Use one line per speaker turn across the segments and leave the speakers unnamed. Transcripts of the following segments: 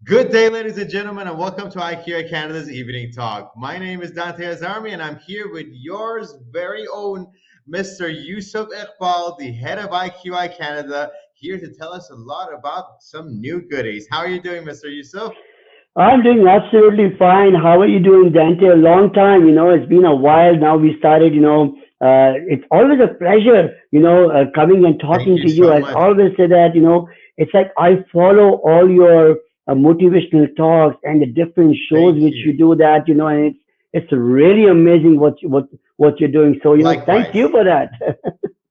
Good day, ladies and gentlemen, and welcome to IQI Canada's Evening Talk. My name is Dante Azarmi, and I'm here with yours very own Mr. Yousaf Iqbal, the head of IQI Canada, here to tell us a lot about some new goodies. How are you doing, Mr. Yousaf?
I'm doing absolutely fine. How are you doing, Dante? A long time, it's been a while now. We started, it's always a pleasure, coming and
Thank
talking
you
to you.
so
I
much.
always say that, it's like I follow all your motivational talks and the different shows
Thank
which you
you.
do that, and it's really amazing what you're doing. So, thank
Likewise.
you for that.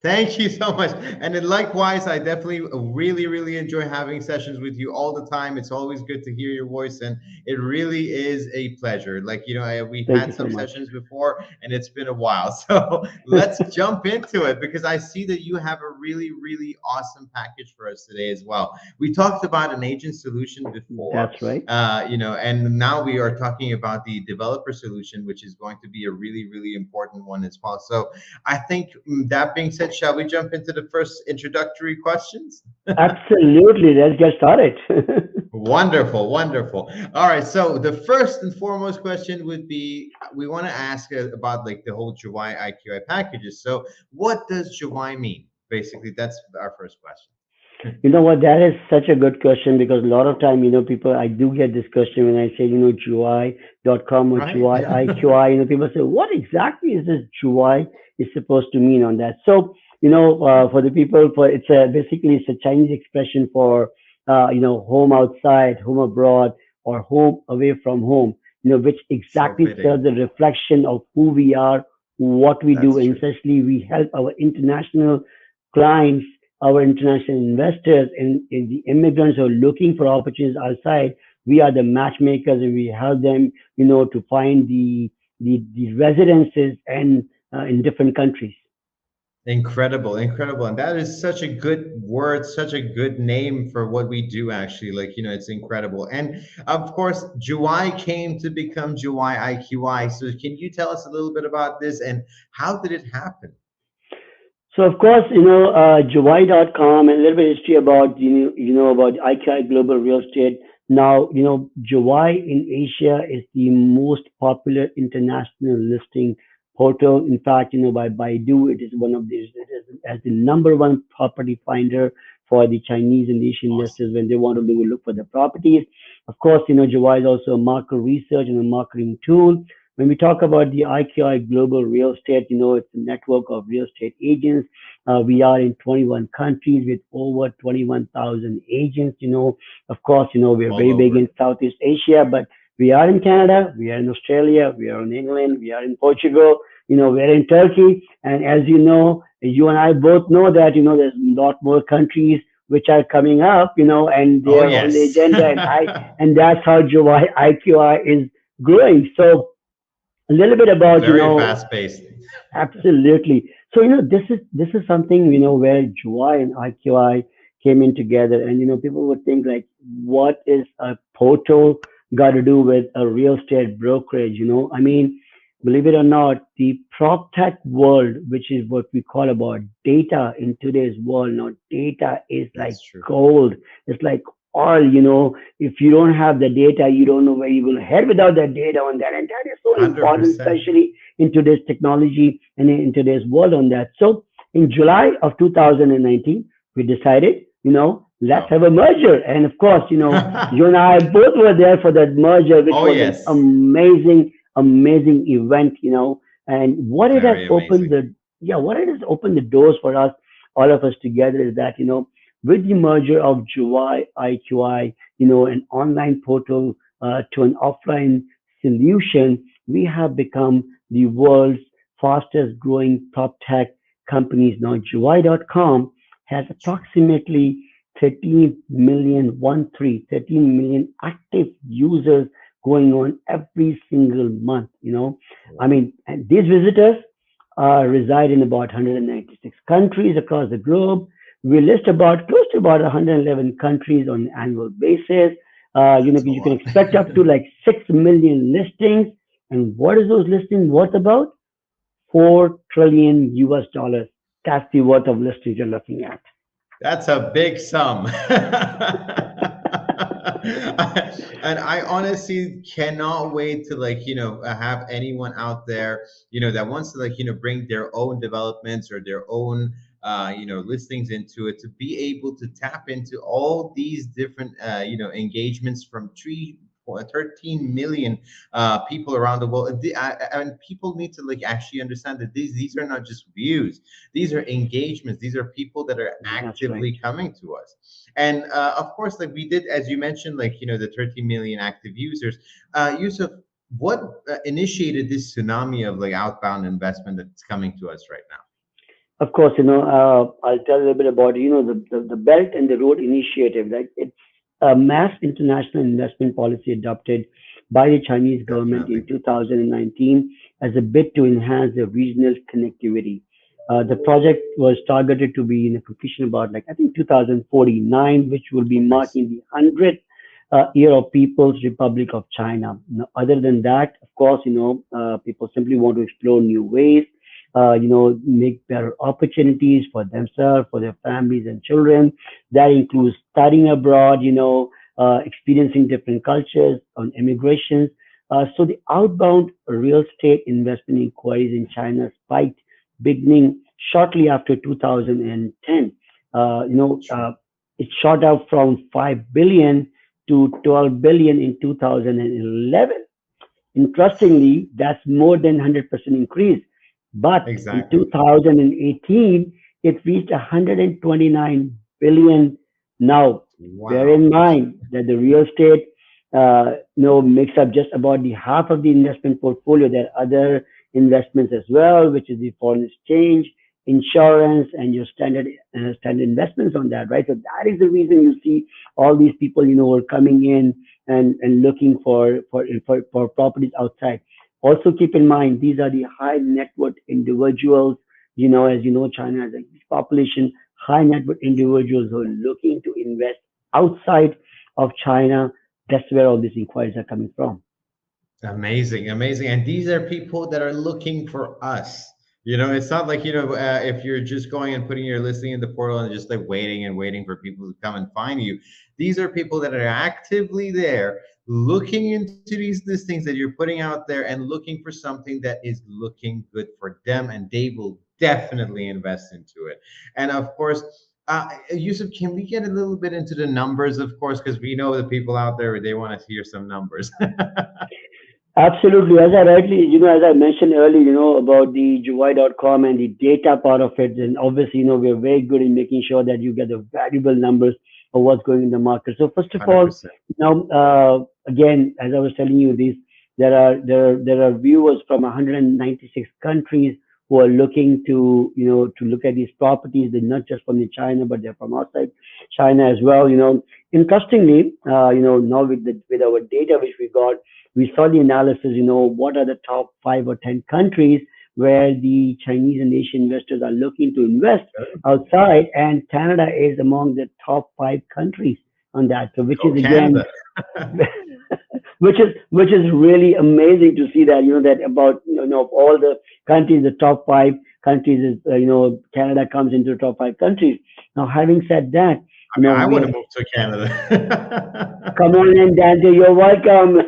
Thank you so much. And then likewise, I definitely really enjoy having sessions with you all the time. It's always good to hear your voice, and it really is a pleasure. We've
Thank
had
you so
some
much.
sessions before, and it's been a while. So let's jump into it because I see that you have a really awesome package for us today as well. We talked about an agent solution before,
That's right.
and now we are talking about the developer solution, which is going to be a really important one as well. So I think that being said, shall we jump into the first introductory questions?
Absolutely. Let's get started.
Wonderful. All right. So the first and foremost question would be, we want to ask about like the whole Juwai IQI packages. So what does Juwai mean? Basically, that's our first question.
You know what? That is such a good question because a lot of time, people, I do get this question when I say, Juwai.com or
Right.
Juwai IQI. People say, what exactly is this Juwai is supposed to mean on that? So, for the people, basically it's a Chinese expression for, home outside, home abroad, or home away from home. Which
So
exactly
fitting.
serves the reflection of who we are, what we do,
That's
and
true.
essentially we help our international clients, our international investors, and the immigrants who are looking for opportunities outside. We are the matchmakers, and we help them, to find the residences and in different countries.
Incredible. And that is such a good word, such a good name for what we do actually. It's incredible. And of course, Juwai came to become Juwai IQI. So can you tell us a little bit about this and how did it happen?
So of course, Juwai.com and a little bit of history about about IKI Global Real Estate. Now, Juwai in Asia is the most popular international listing portal. In fact, by Baidu, it is one of these. It is as the number one property finder for the Chinese and Asian
Awesome.
investors when they want to look for the properties. Of course, Juwai is also a market research and a marketing tool. When we talk about the IQI Global Real Estate, it's a network of real estate agents. We are in 21 countries with over 21,000 agents. Of course, we're
All
very big in
over.
Southeast Asia, but we are in Canada, we are in Australia, we are in England, we are in Portugal, we're in Turkey. And as you and I both know that, there's a lot more countries which are coming up, and
Oh
they're on the
yes.
agenda. And that's how July IQI is growing. So a little bit about
Very fast paced.
absolutely. So this is something where July and IQI came in together, and people would think like, what is a portal got to do with a real estate brokerage? I mean, believe it or not, the prop tech world, which is what we call about data in today's world, now data is like
That's true.
gold. It's like oil. If you don't have the data, you don't know where you're going to head without that data on that, and that is so important,
100%.
especially in today's technology and in today's world on that. So in July of 2019, we decided, let's
Go.
have a merger. And of course, you and I both were there for that merger, which
Oh
was an
yes.
amazing event, and
Very amazing.
what it has opened the doors for us, all of us together is that, with the merger of Juwai IQI, an online portal to an offline solution, we have become the world's fastest growing top tech companies. Now, Juwai.com has approximately 13 million, 13 million active users going on every single month. I
Wow.
mean, and these visitors reside in about 196 countries across the globe. We list about close to about 111 countries on an annual basis.
That's a
You can
lot.
expect up to like 6 million listings. And what is those listings worth about? 4 trillion US dollars. That's the worth of listings you're looking at.
That's a big sum. And I honestly cannot wait to like have anyone out there that wants to like bring their own developments or their own listings into it, to be able to tap into all these different engagements from 13 million people around the world. And people need to like actually understand that these are not just views, these are engagements, these are people that are
That's right.
actively coming to us. And of course, like we did, as you mentioned, like the 13 million active users. Yusuf, what initiated this tsunami of like outbound investment that's coming to us right now?
Of course, I'll tell a little bit about, the Belt and the Road Initiative, right? It's a mass international investment policy adopted by the Chinese government in
Definitely.
2019 as a bid to enhance the regional connectivity. The project was targeted to be in a completion about, like, I think 2049, which will be
Nice.
marking the 100th year of People's Republic of China. Now, other than that, of course, people simply want to explore new ways, make better opportunities for themselves, for their families and children. That includes studying abroad, experiencing different cultures on immigrations. So the outbound real estate investment inquiries in China spiked beginning shortly after 2010. Uh, you know,
True.
uh, it shot up from 5 billion to 12 billion in 2011. Interestingly, that's more than 100% increase. But in
Exactly.
2018, it reached 129 billion. Now, bear
Wow.
in mind that the real estate, makes up just about the half of the investment portfolio. There are other investments as well, which is the foreign exchange, insurance, and your standard investments on that, right? So that is the reason you see all these people, are coming in and looking for properties outside. Also, keep in mind these are the high net worth individuals. As you know, China has a huge population, high net worth individuals who are looking to invest outside of China. That's where all these inquiries are coming from.
Amazing, amazing. And these are people that are looking for us. It's not like, if you're just going and putting your listing in the portal and just like waiting and waiting for people to come and find you. These are people that are actively there looking into these listings that you're putting out there and looking for something that is looking good for them, and they will definitely invest into it. And of course, Yusuf, can we get a little bit into the numbers, of course, because we know the people out there, they want to hear some numbers.
Absolutely. As I mentioned earlier, about the Juwai.com and the data part of it, and obviously, we're very good in making sure that you get the valuable numbers of what's going in the market. So first of all,
100%.
again, as I was telling you, there are viewers from 196 countries who are looking to look at these properties. They're not just from China, but they're from outside China as well. Interestingly, now with our data which we saw the analysis, what are the top 5 or 10 countries where the Chinese and Asian investors are looking to invest outside, and Canada is among the top 5 countries on that. So, which
Go
is again,
Canada.
which is really amazing to see that that about of all the countries, the top 5 countries is Canada comes into the top 5 countries. Now, having said that,
I mean, I
we
want
have
to move to Canada.
come on in, Dante. You're welcome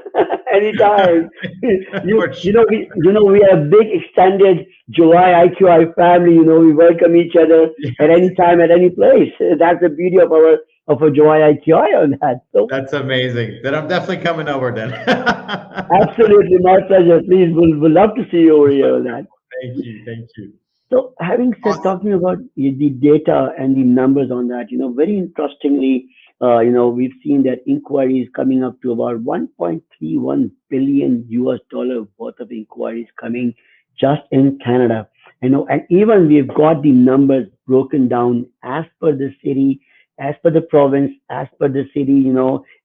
anytime.
For sure.
We are a big extended July IQI family. We welcome each other at
Yes,
any time, at any place. That's the beauty of our July IQI on that. So
that's amazing. Then I'm definitely coming over then.
absolutely, my pleasure. Please, we'll love to see you over here on that.
Thank you. Thank you.
So having said,
Awesome.
talking about the data and the numbers on that, very interestingly, we've seen that inquiries coming up to about 1.31 billion US dollar worth of inquiries coming just in Canada. And even we've got the numbers broken down as per the city, as per the province, as per the city,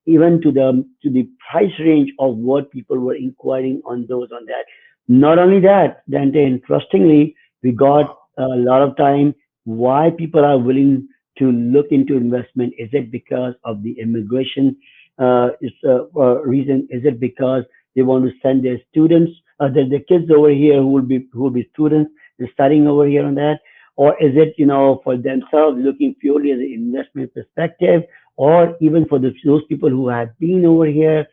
even to the price range of what people were inquiring on those on that. Not only that, Dante, interestingly, we got
Wow.
a lot of time why people are willing to look into investment. Is it because of the immigration reason? Is it because they want to send their students, their kids over here who will be students and studying over here on that? Or is it, for themselves looking purely as an investment perspective? or even for those people who have been over here,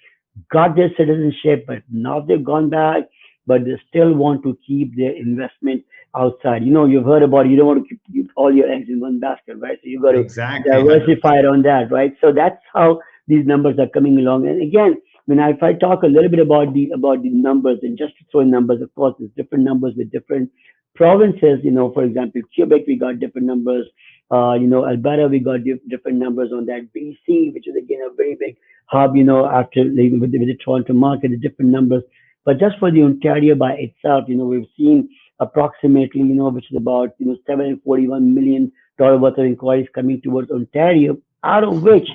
got their citizenship, but now they've gone back, but they still want to keep their investment outside. You've heard about you don't want to keep all your eggs in one basket, right? So you got to
Exactly,
diversify
100%.
it on that, right? So that's how these numbers are coming along. And again, if I talk a little bit about the numbers, and just to throw in numbers, of course, there's different numbers with different provinces. For example, Quebec, we got different numbers. Alberta, we got different numbers on that. BC, which is again a very big hub, after like, with the Toronto market, the different numbers. But just for the Ontario by itself, we've seen approximately, which is about, $741 million worth of inquiries coming towards Ontario, out of which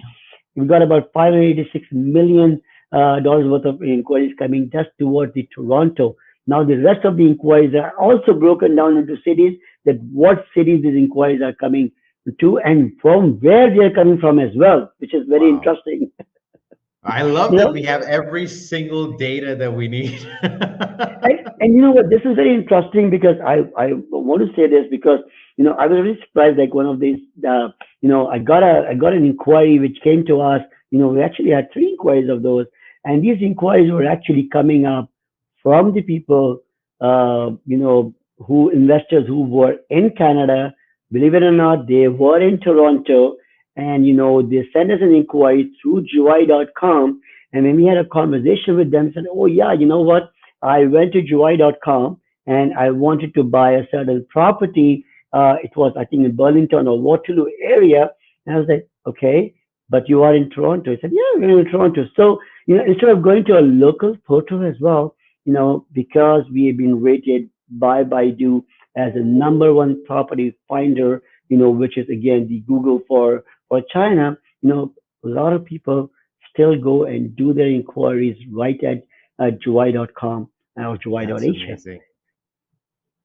we've got about $586 million worth of inquiries coming just towards the Toronto. Now, the rest of the inquiries are also broken down into cities, that what cities these inquiries are coming to and from where they are coming from as well, which is very
Wow.
interesting.
I love
You
that
know,
we have every single data that we need.
and you know what? This is very interesting because I want to say this because I was really surprised. Like one of these, I got an inquiry which came to us. We actually had three inquiries of those, and these inquiries were actually coming up from the people, who investors who were in Canada. Believe it or not, they were in Toronto, and they sent us an inquiry through Juwai.com. And when we had a conversation with them, said, "Oh yeah, you know what? I went to Juwai.com and I wanted to buy a certain property. It was, I think, in Burlington or Waterloo area." And I was like, "Okay, but you are in Toronto." He said, "Yeah, we're in Toronto." So, instead of going to a local portal as well, because we have been rated by Baidu as a number one property finder, which is again the Google for China, a lot of people still go and do their inquiries right at Juwai.com or
That's
Juwai.Asia.
amazing.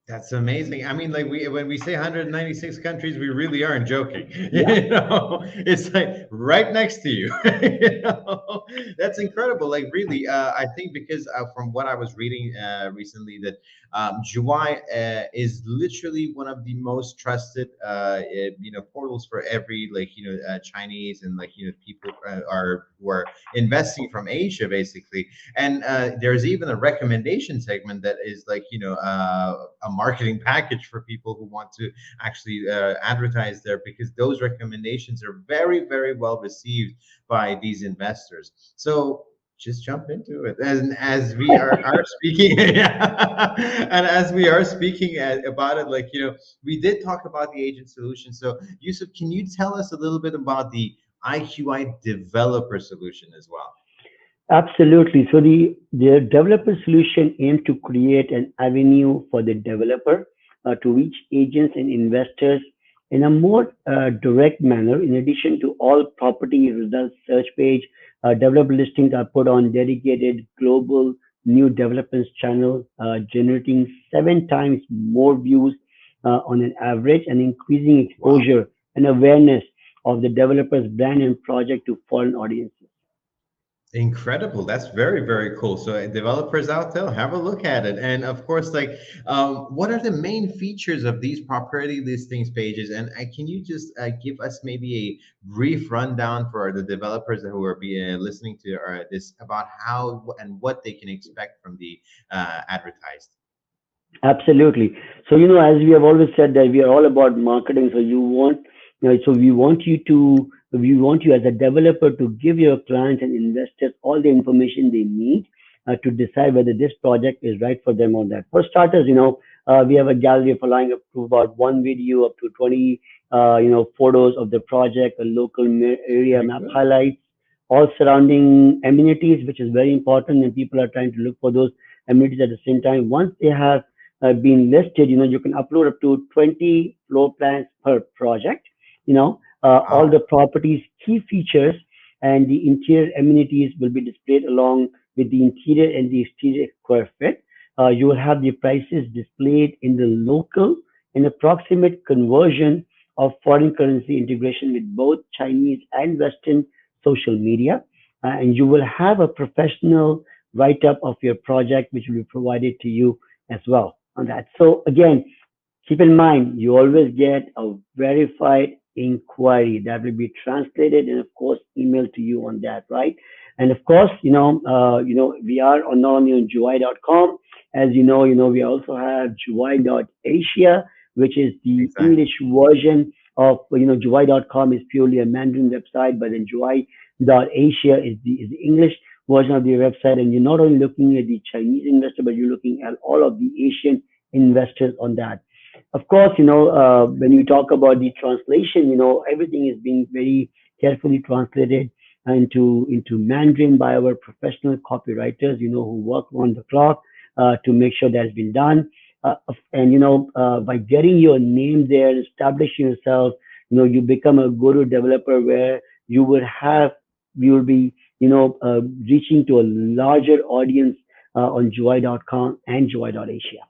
That's amazing. I mean, like when we say 196 countries, we really aren't joking.
Yeah,
It's like right next to you. That's incredible. Like really, I think because from what I was reading recently, that Juwai is literally one of the most trusted, portals for every Chinese and people are who are investing from Asia, basically. And there's even a recommendation segment that is a marketing package for people who want to actually advertise there, because those recommendations are very, very well received by these investors. So just jump into it, and as we are speaking and as we are speaking about it, we did talk about the agent solution. So Yusuf, can you tell us a little bit about the IQI developer solution as well?
absolutely. So the developer solution aims to create an avenue for the developer to reach agents and investors in a more direct manner. In addition to all property results search page, developer listings are put on dedicated global new developers channel, generating 7 times more views on an average, and increasing
Wow.
exposure and awareness of the developer's brand and project to foreign audiences.
Incredible. That's very, very cool. So developers out there, have a look at it. And of course, what are the main features of these property listings pages? And can you just give us maybe a brief rundown for the developers who are listening to this about how and what they can expect from the advertised?
Absolutely. So, as we have always said that we are all about marketing. So so we want you as a developer to give your clients and investors all the information they need to decide whether this project is right for them or not. For starters, we have a gallery of allowing up to about one video up to 20, photos of the project, a local area
Very
map
good.
highlights, all surrounding amenities, which is very important, and people are trying to look for those amenities at the same time. Once they have been listed, you can upload up to 20 floor plans per project. All the
Wow.
property's key features and the interior amenities will be displayed along with the interior and the exterior square feet. You will have the prices displayed in the local and approximate conversion of foreign currency integration with both Chinese and Western social media. And you will have a professional write up of your project, which will be provided to you as well on that. So, again, keep in mind, you always get a verified inquiry. That will be translated and of course emailed to you on that, right? And of course, we are on not only on Juwai.com, as we also have Juwai.asia, which is the
Exactly.
English version of, Juwai.com is purely a Mandarin website, but then Juwai.asia is the English version of the website. And you're not only looking at the Chinese investor, but you're looking at all of the Asian investors on that. Of course, when you talk about the translation, everything is being very carefully translated into Mandarin by our professional copywriters, who work on the clock to make sure that's been done. And by getting your name there, establishing yourself, you become a guru developer where you will have you will be reaching to a larger audience on Juwai.com and Juwai.asia.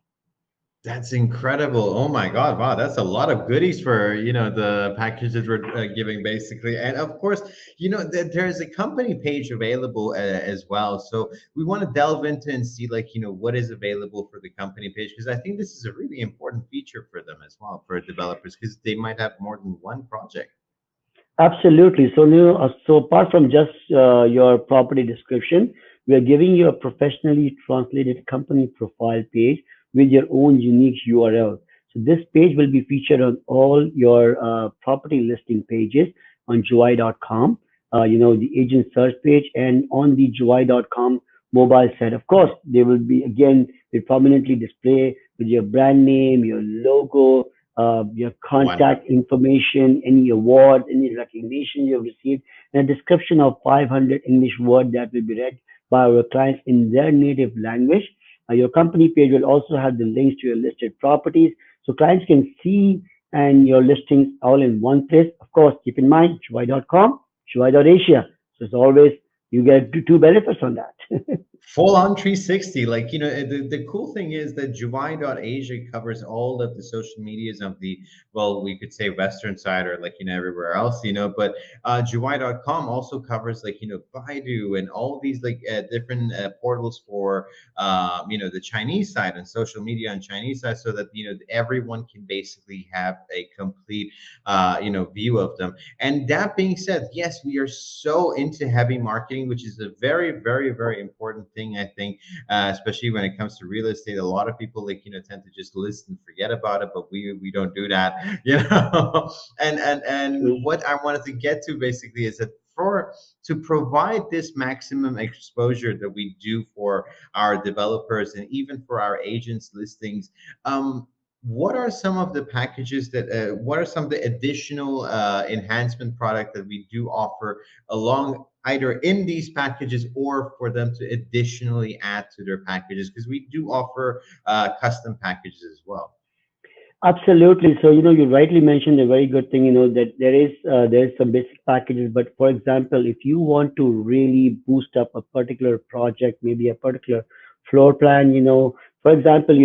That's incredible. Oh my God. Wow. That's a lot of goodies for, the packages we're giving basically. And of course, there's a company page available as well. So we want to delve into and see like, what is available for the company page. Because I think this is a really important feature for them as well, for developers, because they might have more than one project.
Absolutely. So apart from just your property description, we are giving you a professionally translated company profile page with your own unique URL. So this page will be featured on all your property listing pages on Juwai.com, the agent search page, and on the Juwai.com mobile site. Of course, they will be again they prominently display with your brand name, your logo, your contact
Wonderful.
information, any awards, any recognition you have received, and a description of 500 English words that will be read by our clients in their native language. Your company page will also have the links to your listed properties so clients can see and your listings all in one place. Of course, keep in mind Juwai.com, Juwai.asia. So it's always you get two benefits on that.
Full on 360. Like, the cool thing is that Juwai.asia covers all of the social medias of the, well, we could say Western side or like, everywhere else, but Juwai.com also covers like, Baidu and all these like different portals for, the Chinese side and social media on Chinese side so that, everyone can basically have a complete, view of them. And that being said, yes, we are so into heavy marketing, which is a very, very, very important thing, I think, especially when it comes to real estate. A lot of people like tend to just list and forget about it, but we don't do that, and what I wanted to get to basically is that for to provide this maximum exposure that we do for our developers and even for our agents listings, what are some of the packages that what are some of the additional enhancement product that we do offer along either in these packages or for them to additionally add to their packages, because we do offer custom packages as well.
Absolutely. So, you rightly mentioned a very good thing, that there is some basic packages, but for example, if you want to really boost up a particular project, maybe a particular floor plan, for example,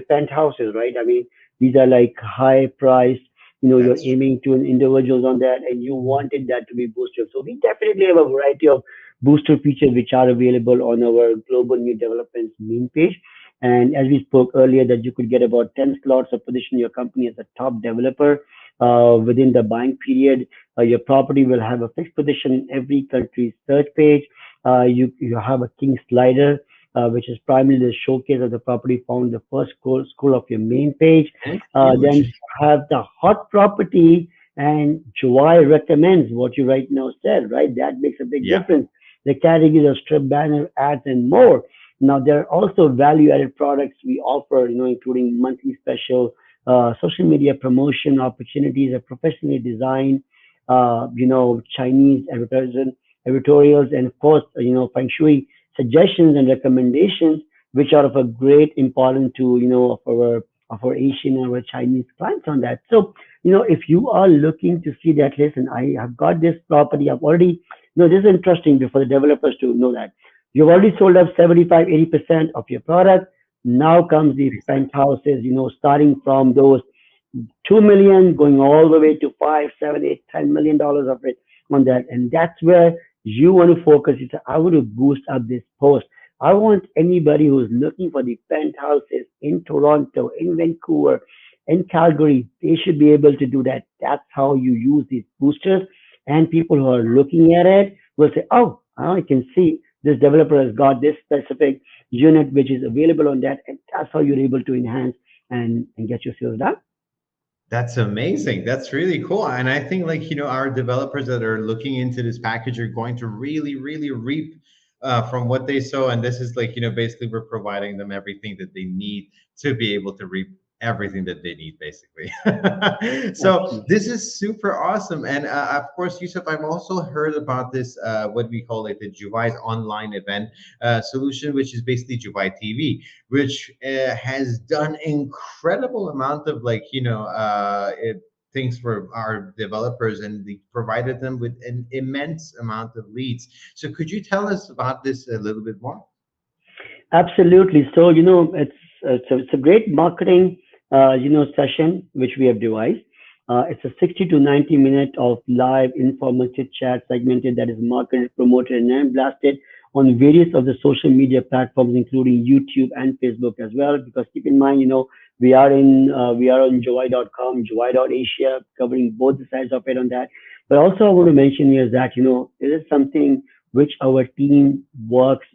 penthouses, right? I mean, these are like high price, you're
That's
aiming to an individuals on that and you wanted that to be boosted. So we definitely have a variety of booster features which are available on our global new developments main page. And as we spoke earlier, that you could get about 10 slots of position your company as a top developer within the buying period. Your property will have a fixed position in every country's search page. You have a king slider, which is primarily the showcase of the property found the first scroll of your main page.
that's
Then
huge.
you have the hot property, and July recommends what you right now said, right? That makes a big
Yeah.
difference. The categories of strip banner ads and more. Now, there are also value-added products we offer, including monthly special, social media promotion opportunities, a professionally designed, Chinese editorials, and of course, feng shui suggestions and recommendations, which are of a great importance to, of our Asian and our Chinese clients on that. So, if you are looking to see that, listen, I have got this property. I've already, this is interesting for the developers to know that. You've already sold up 75, 80% of your product. Now comes the
Exactly.
penthouses, starting from those 2 million, going all the way to 5, 7, 8, $10 million of it on that. And that's where you want to focus. You say, I want to boost up this post. I want anybody who's looking for the penthouses in Toronto, in Vancouver, in Calgary, they should be able to do that. That's how you use these boosters. And people who are looking at it will say, oh, I can see this developer has got this specific unit which is available on that. And that's how you're able to enhance and get your sales done.
That's amazing. That's really cool. And I think like, our developers that are looking into this package are going to really, really reap from what they sow. And this is like, basically we're providing them everything that they need to be able to reap everything that they need, basically. So
Absolutely.
this is super awesome. And of course, Yusuf, I've also heard about this, what we call it, the Juwai's online event solution, which is basically Juwai TV, which has done incredible amount of like things for our developers, and they provided them with an immense amount of leads. So could you tell us about this a little bit more?
Absolutely. So, it's a great marketing, session which we have devised. It's a 60 to 90 minute of live informal chit chat segmented that is marketed, promoted, and blasted on various of the social media platforms, including YouTube and Facebook as well. Because keep in mind, we are on Juwai.com, Juwai.asia, covering both the sides of it on that. But also, I want to mention here is that it is something which our team works,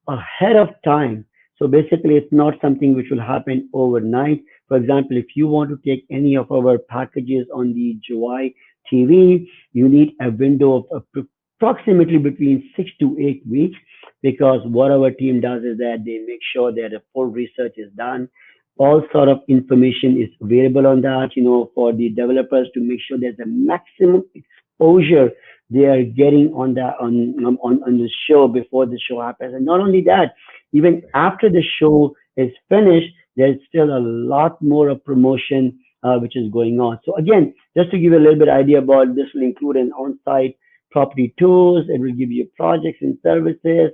ahead of time. So basically, it's not something which will happen overnight. For example, if you want to take any of our packages on the July TV, you need a window of approximately between 6 to 8 weeks, because what our team does is that they make sure that a full research is done. All sort of information is available on that, for the developers to make sure there's a maximum exposure they are getting on on the show before the show happens. And not only that, even after the show is finished, there's still a lot more of promotion which is going on. So again, just to give you a little bit idea about this, will include an on-site property tours. It will give you projects and services,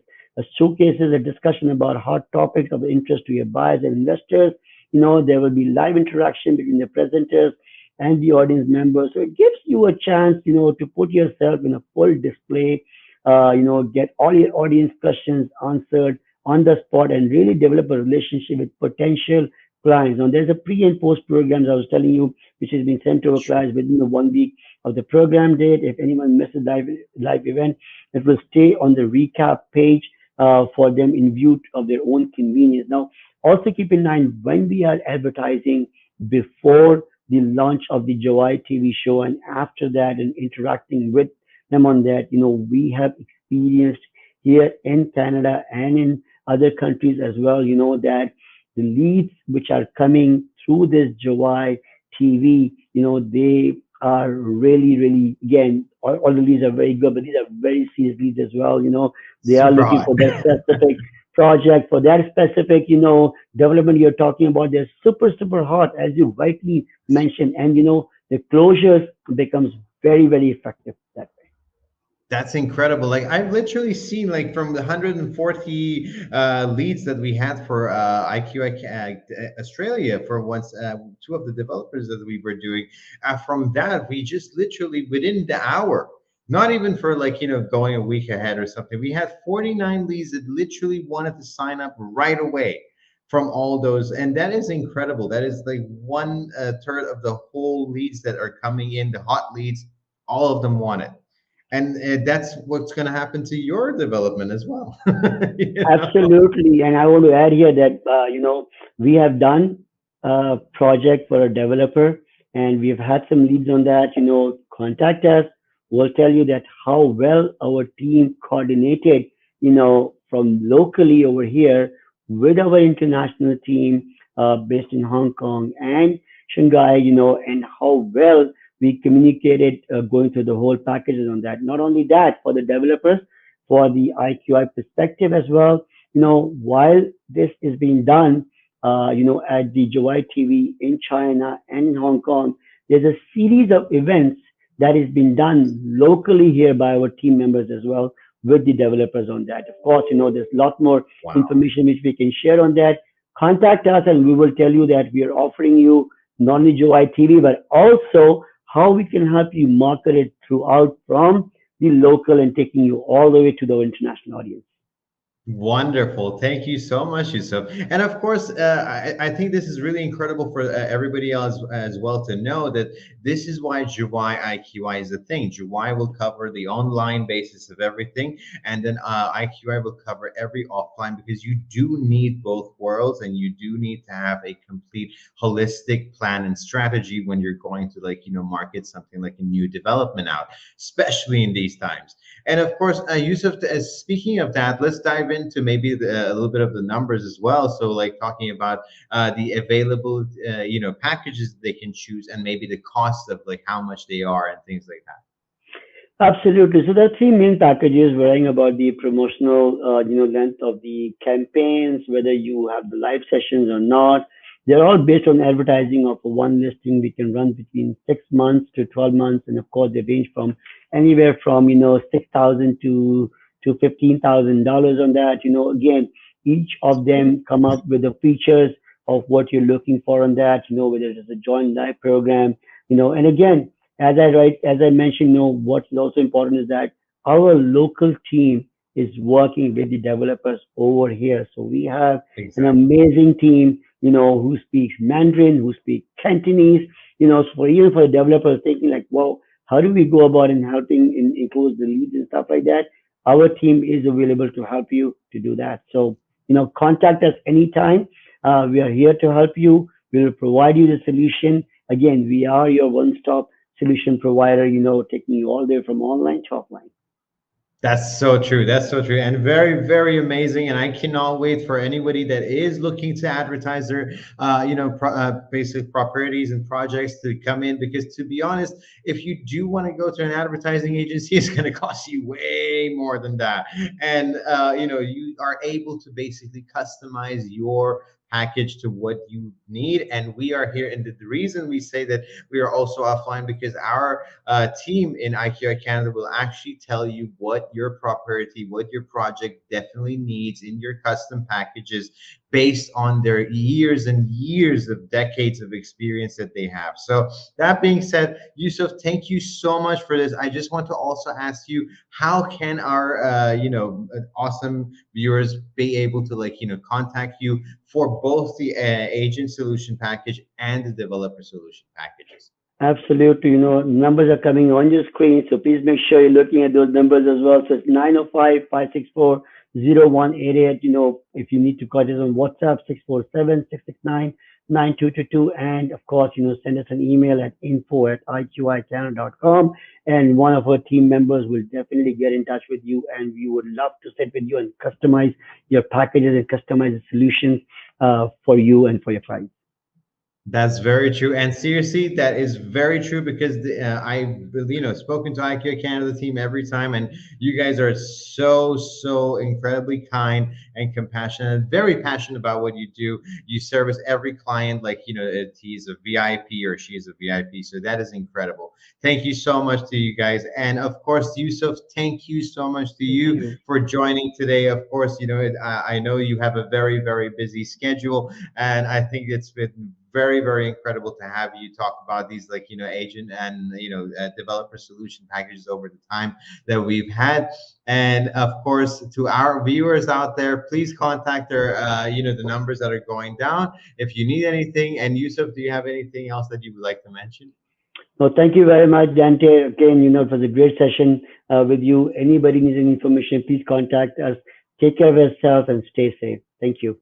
showcases, a discussion about hot topics of interest to your buyers and investors. There will be live interaction between the presenters and the audience members. So it gives you a chance, to put yourself in a full display, get all your audience questions answered on the spot and really develop a relationship with potential clients. Now, there's a pre and post programs I was telling you, which is being sent to our clients within the 1 week of the program date. If anyone misses live event, it will stay on the recap page for them in view of their own convenience. Now, also keep in mind when we are advertising before the launch of the Juwai TV show and after that and interacting with them on that, we have experienced here in Canada and in other countries as well, that the leads which are coming through this Juwai TV, they are really, really, again, all the leads are very good, but these are very serious leads as well. They are
Super
looking
hot.
for that specific project, for that specific, development you're talking about. They're super, super hot, as you rightly mentioned. And, the closures becomes very, very effective that way.
That's incredible. Like I've literally seen like from the 140 leads that we had for IQI Australia for once, two of the developers that we were doing. From that, we just literally within the hour, not even for like going a week ahead or something. We had 49 leads that literally wanted to sign up right away from all those, and that is incredible. That is like one third of the whole leads that are coming in, the hot leads. All of them want it, and that's what's going to happen to your development as well. you know
Absolutely. And I want to add here that, we have done a project for a developer and we've had some leads on that, contact us. We'll tell you that how well our team coordinated, from locally over here with our international team, based in Hong Kong and Shanghai, and how well we communicated going through the whole packages on that. Not only that, for the developers, for the IQI perspective as well. While this is being done, at the Juwai TV in China and in Hong Kong, there's a series of events that is being done locally here by our team members as well with the developers on that. Of course, there's a lot more
wow.
information which we can share on that. Contact us and we will tell you that we are offering you not only Juwai TV, but also how we can help you market it throughout from the local and taking you all the way to the international audience.
Wonderful. Thank you so much, Yusuf. And of course, I think this is really incredible for everybody else as well to know that this is why Juwai IQI is a thing. Juwai will cover the online basis of everything, and then IQI will cover every offline because you do need both worlds and you do need to have a complete holistic plan and strategy when you're going to market something like a new development out, especially in these times. And of course, Yusuf, speaking of that, let's dive into maybe a little bit of the numbers as well. So, like talking about the available, packages they can choose, and maybe the cost of like how much they are and things like that.
Absolutely. So there are three main packages varying about the promotional, length of the campaigns, whether you have the live sessions or not. They're all based on advertising of one listing. We can run between 6 months to 12 months, and of course they range from anywhere from 6,000 to $15,000 on that. Again, each of them come up with the features of what you're looking for on that. Whether it's a joint live program. And again, as I mentioned, what's also important is that our local team is working with the developers over here. So we have an
Exactly.
amazing team, who speaks Mandarin, who speak Cantonese, so for even for the developers thinking like, well, how do we go about in helping include the leads and stuff like that? Our team is available to help you to do that. So, contact us anytime. We are here to help you. We will provide you the solution. Again, we are your one-stop solution provider, taking you all the way from online to offline.
That's so true. That's so true. And very, very amazing. And I cannot wait for anybody that is looking to advertise their, basic properties and projects to come in. Because to be honest, if you do want to go to an advertising agency, it's going to cost you way more than that. And, you are able to basically customize your package to what you need. And we are here. And the reason we say that we are also offline because our team in IQI Canada will actually tell you what your property, what your project definitely needs in your custom packages based on their years and years of decades of experience that they have. So that being said, Yusuf, thank you so much for this. I just want to also ask you, how can our, awesome viewers be able to contact you for both the agent solution package and the developer solution packages?
Absolutely. Numbers are coming on your screen, so please make sure you're looking at those numbers as well. So it's 905-564-0188. If you need to call us on WhatsApp, 647-669-9222. And of course, send us an email at info@iqicanada.com. And one of our team members will definitely get in touch with you. And we would love to sit with you and customize your packages and customize the solutions for you and for your clients.
That's very true, and seriously, that is very true because spoken to IQ Canada team every time, and you guys are so incredibly kind and compassionate, very passionate about what you do. You service every client like he's a VIP or she's a VIP, so that is incredible. Thank you so much to you guys, and of course, Yusuf, thank you so much to
Thank
you
you.
for joining today. Of course, I know you have a very busy schedule, and I think it's been very incredible to have you talk about these agent and developer solution packages over the time that we've had. And of course, to our viewers out there, please contact their the numbers that are going down if you need anything. And Yusuf, do you have anything else that you would like to mention?
No, thank you very much, Dante. Again, it was a great session with you. Anybody needs any information, please contact us. Take care of yourself and stay safe. Thank you.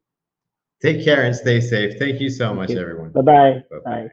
Take care and stay safe. Thank you so
Thank
much,
you.
everyone.
Bye-bye.
Bye bye.
Bye.